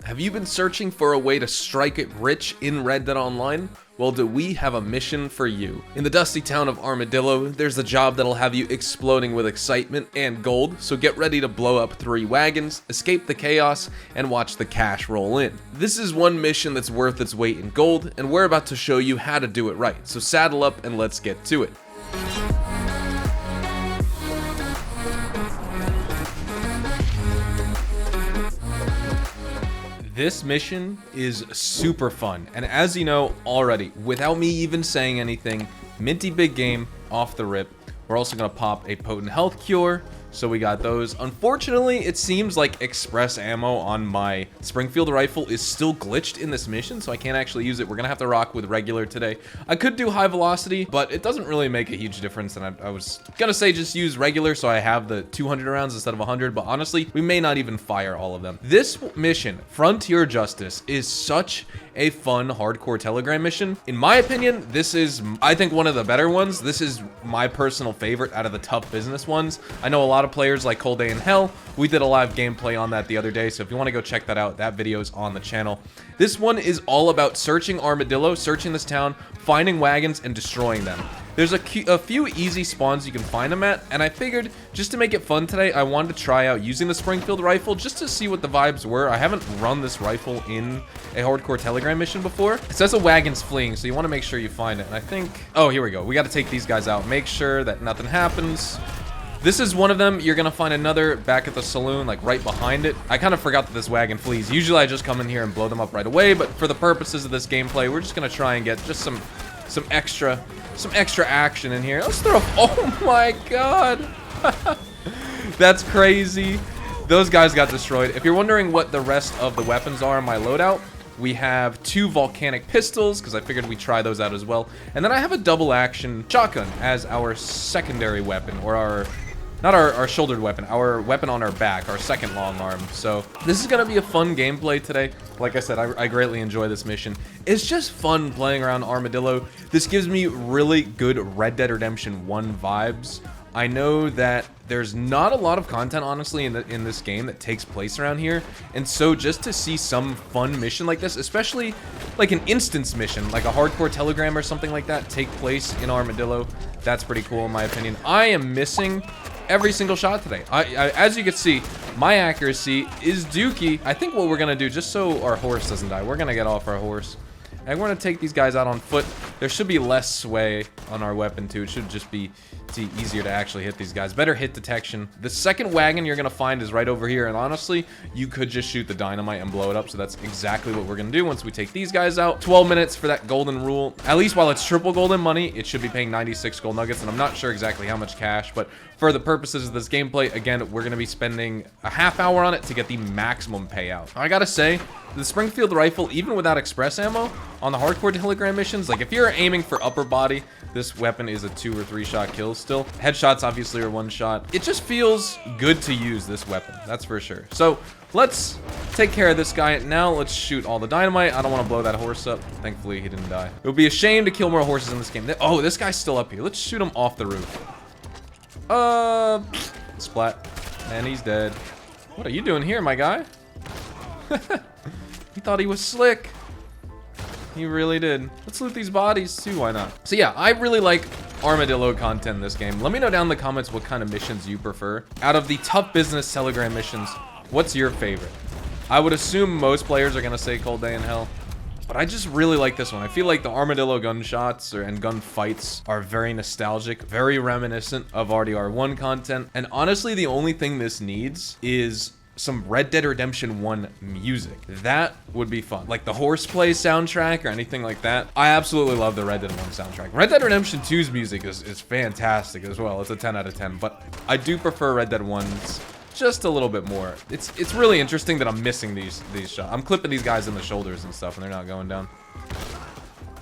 Have you been searching for a way to strike it rich in Red Dead Online? Well, do we have a mission for you. In the dusty town of Armadillo, there's a job that'll have you exploding with excitement and gold, so get ready to blow up 3 wagons, escape the chaos, and watch the cash roll in. This is one mission that's worth its weight in gold, and we're about to show you how to do it right, so saddle up and let's get to it. This mission is super fun, and as you know already, without me even saying anything, minty big game off the rip. We're also gonna pop a potent health cure, so we got those. Unfortunately, it seems like express ammo on my Springfield rifle is still glitched in this mission, so I can't actually use it. We're gonna have to rock with regular today. I could do high velocity, but it doesn't really make a huge difference, and I was gonna say just use regular so I have the 200 rounds instead of 100, but honestly, we may not even fire all of them. This mission, Frontier Justice, is such a fun hardcore telegram mission. In my opinion, this is, I think, one of the better ones. This is my personal favorite out of the tough business ones. I know a lot of players like Cold Day in Hell. We did a live gameplay on that the other day, so if you want to go check that out, that video is on the channel. This one is all about searching Armadillo, searching this town, finding wagons, and destroying them. There's a few easy spawns you can find them at, and I figured just to make it fun today, I wanted to try out using the Springfield rifle just to see what the vibes were. I haven't run this rifle in a hardcore telegram mission before. It says a wagon's fleeing, so you want to make sure you find it, and I think, oh, here we go. We got to take these guys out, make sure that nothing happens. This is one of them. You're gonna find another back at the saloon, like right behind it. I kind of forgot that this wagon flees. Usually I just come in here and blow them up right away, but for the purposes of this gameplay, we're just gonna try and get just some extra action in here. Let's throw, oh my god. That's crazy. Those guys got destroyed. If you're wondering what the rest of the weapons are in my loadout, we have 2 volcanic pistols, because I figured we'd try those out as well. And then I have a double action shotgun as our secondary weapon, or our, not our shouldered weapon, our weapon on our back, our second long arm. So this is gonna be a fun gameplay today. Like I said, I greatly enjoy this mission. It's just fun playing around Armadillo. This gives me really good Red Dead Redemption 1 vibes. I know that there's not a lot of content, honestly, in this game that takes place around here, and so just to see some fun mission like this, especially like an instance mission, like a hardcore telegram or something like that, take place in Armadillo, that's pretty cool in my opinion. I am missing every single shot today. As you can see, my accuracy is dookie. I think what we're gonna do, just so our horse doesn't die, we're gonna get off our horse, and we're gonna take these guys out on foot. There should be less sway on our weapon too. It should just be easier to actually hit these guys. Better hit detection. The second wagon you're gonna find is right over here, and honestly, you could just shoot the dynamite and blow it up, so that's exactly what we're gonna do once we take these guys out. 12 minutes for that golden rule. At least while it's triple golden money, it should be paying 96 gold nuggets, and I'm not sure exactly how much cash, but for the purposes of this gameplay, again, we're gonna be spending a half hour on it to get the maximum payout. I gotta say, the Springfield rifle, even without express ammo, on the hardcore telegram missions, like if you're aiming for upper body, this weapon is a 2 or 3 shot kill still. Headshots obviously are 1 shot. It just feels good to use this weapon, that's for sure. So let's take care of this guy. Now let's shoot all the dynamite. I don't want to blow that horse up. Thankfully he didn't die. It would be a shame to kill more horses in this game. Oh, this guy's still up here. Let's shoot him off the roof. Splat. And he's dead. What are you doing here, my guy? He thought he was slick. He really did. Let's loot these bodies too, why not? So yeah, I really like Armadillo content in this game. Let me know down in the comments what kind of missions you prefer. Out of the tough business telegram missions, what's your favorite? I would assume most players are gonna say Cold Day in Hell, but I just really like this one. I feel like the Armadillo gunshots and gunfights are very nostalgic, very reminiscent of RDR1 content, and honestly, the only thing this needs is some Red Dead Redemption 1 music. That would be fun. Like the Horseplay soundtrack or anything like that. I absolutely love the Red Dead 1 soundtrack. Red Dead Redemption 2's music is fantastic as well. It's a 10 out of 10, but I do prefer Red Dead 1's just a little bit more. It's really interesting that I'm missing these shots. I'm clipping these guys in the shoulders and stuff, and they're not going down.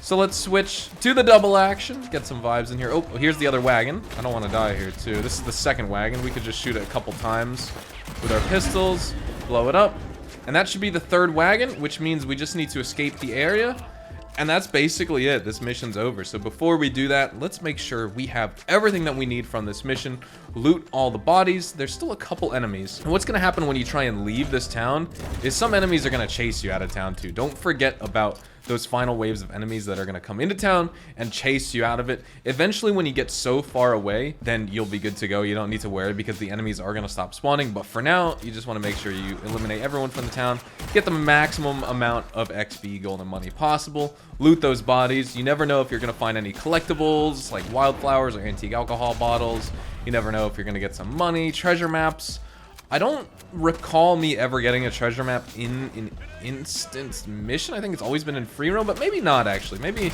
So let's switch to the double action, get some vibes in here. Oh, here's the other wagon. I don't want to die here too. This is the second wagon. We could just shoot it a couple times with our pistols, blow it up. And that should be the third wagon, which means we just need to escape the area. And that's basically it. This mission's over. So before we do that, let's make sure we have everything that we need from this mission. loot all the bodies. There's still a couple enemies. And what's going to happen when you try and leave this town is some enemies are going to chase you out of town too. Don't forget about those final waves of enemies that are going to come into town and chase you out of it. Eventually, when you get so far away, then you'll be good to go. You don't need to worry because the enemies are going to stop spawning. But for now, you just want to make sure you eliminate everyone from the town, get the maximum amount of XP, gold, and money possible, loot those bodies. You never know if you're going to find any collectibles like wildflowers or antique alcohol bottles. You never know if you're going to get some money, treasure maps. I don't recall me ever getting a treasure map in an instant mission. I think it's always been in free roam, but maybe not actually. Maybe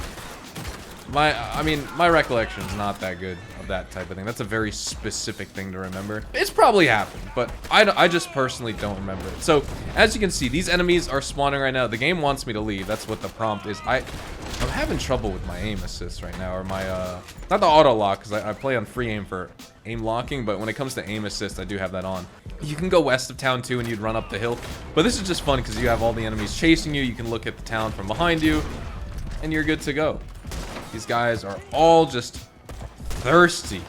my recollection is not that good of that type of thing. That's a very specific thing to remember. It's probably happened, but I just personally don't remember it. So as you can see, these enemies are spawning right now. The game wants me to leave. That's what the prompt is. I'm having trouble with my aim assist right now, or my not the auto lock, because I play on free aim for aim locking, but when it comes to aim assist, I do have that on. You can go west of town too and you'd run up the hill, but this is just fun because you have all the enemies chasing you. You can look at the town from behind you and you're good to go. These guys are all just thirsty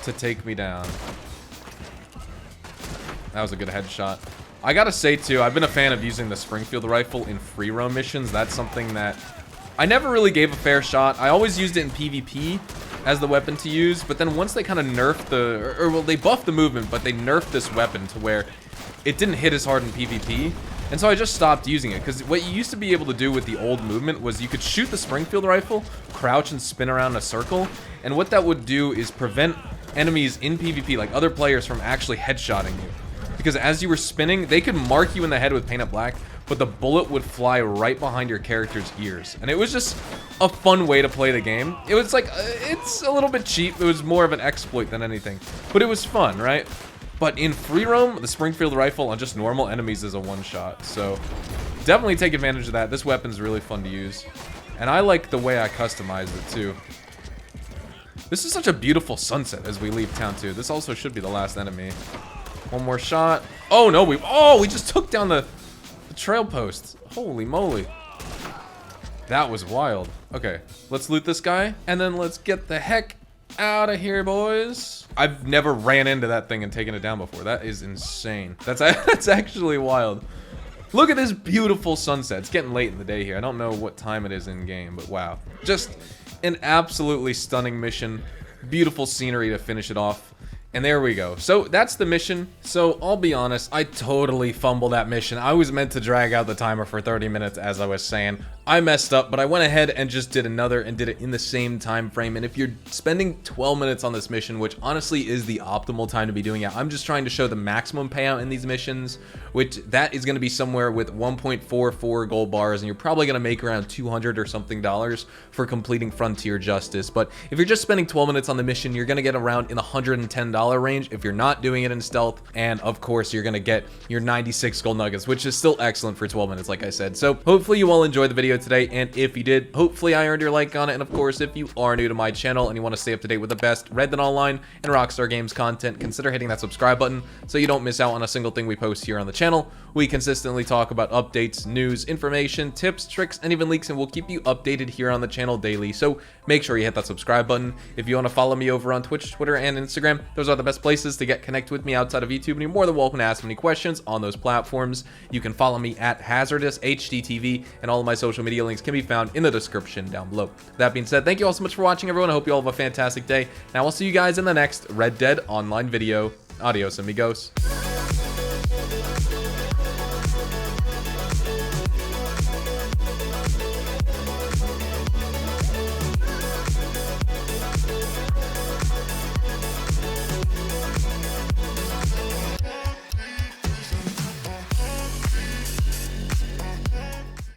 to take me down. That was a good headshot. I gotta say too, I've been a fan of using the Springfield rifle in free roam missions. That's something that I never really gave a fair shot. I always used it in PvP as the weapon to use, but then once they kind of nerfed well, they buffed the movement, but they nerfed this weapon to where it didn't hit as hard in PvP, and so I just stopped using it, because what you used to be able to do with the old movement was you could shoot the Springfield rifle, crouch and spin around in a circle, and what that would do is prevent enemies in PvP, like other players, from actually headshotting you. Because as you were spinning, they could mark you in the head with paint up black, but the bullet would fly right behind your character's ears. And it was just a fun way to play the game. It was like, it's a little bit cheap. It was more of an exploit than anything. But it was fun, right? But in free roam, the Springfield rifle on just normal enemies is a one-shot. So definitely take advantage of that. This weapon's really fun to use. And I like the way I customized it too. This is such a beautiful sunset as we leave town too. This also should be the last enemy. One more shot. Oh no, we just took down the trail posts. Holy moly. That was wild. Okay, let's loot this guy and then let's get the heck out of here, boys. I've never ran into that thing and taken it down before. That is insane. That's actually wild. Look at this beautiful sunset. It's getting late in the day here. I don't know what time it is in game, but wow. Just an absolutely stunning mission. Beautiful scenery to finish it off. And there we go. So that's the mission. So I'll be honest, I totally fumbled that mission. I was meant to drag out the timer for 30 minutes, as I was saying. I messed up, but I went ahead and just did another and did it in the same time frame. And if you're spending 12 minutes on this mission, which honestly is the optimal time to be doing it, I'm just trying to show the maximum payout in these missions, which that is going to be somewhere with 1.44 gold bars, and you're probably going to make around 200 or something dollars for completing Frontier Justice. But if you're just spending 12 minutes on the mission, you're going to get around in the $110 range if you're not doing it in stealth, and of course you're going to get your 96 gold nuggets, which is still excellent for 12 minutes, like I said. So hopefully you all enjoyed the video today, and if you did, hopefully I earned your like on it. And of course, if you are new to my channel and you want to stay up to date with the best Red Dead Online and Rockstar Games content, consider hitting that subscribe button so you don't miss out on a single thing we post here on the channel. We consistently talk about updates, news, information, tips, tricks, and even leaks, and we'll keep you updated here on the channel daily. So make sure you hit that subscribe button. If you want to follow me over on Twitch, Twitter, and Instagram, those are the best places to get connected with me outside of YouTube, and you're more than welcome to ask me any questions on those platforms. You can follow me at HazardousHDTV, and all of my social media links can be found in the description down below. That being said, thank you all so much for watching, everyone. I hope you all have a fantastic day. Now I'll see you guys in the next Red Dead Online video. Adios, amigos.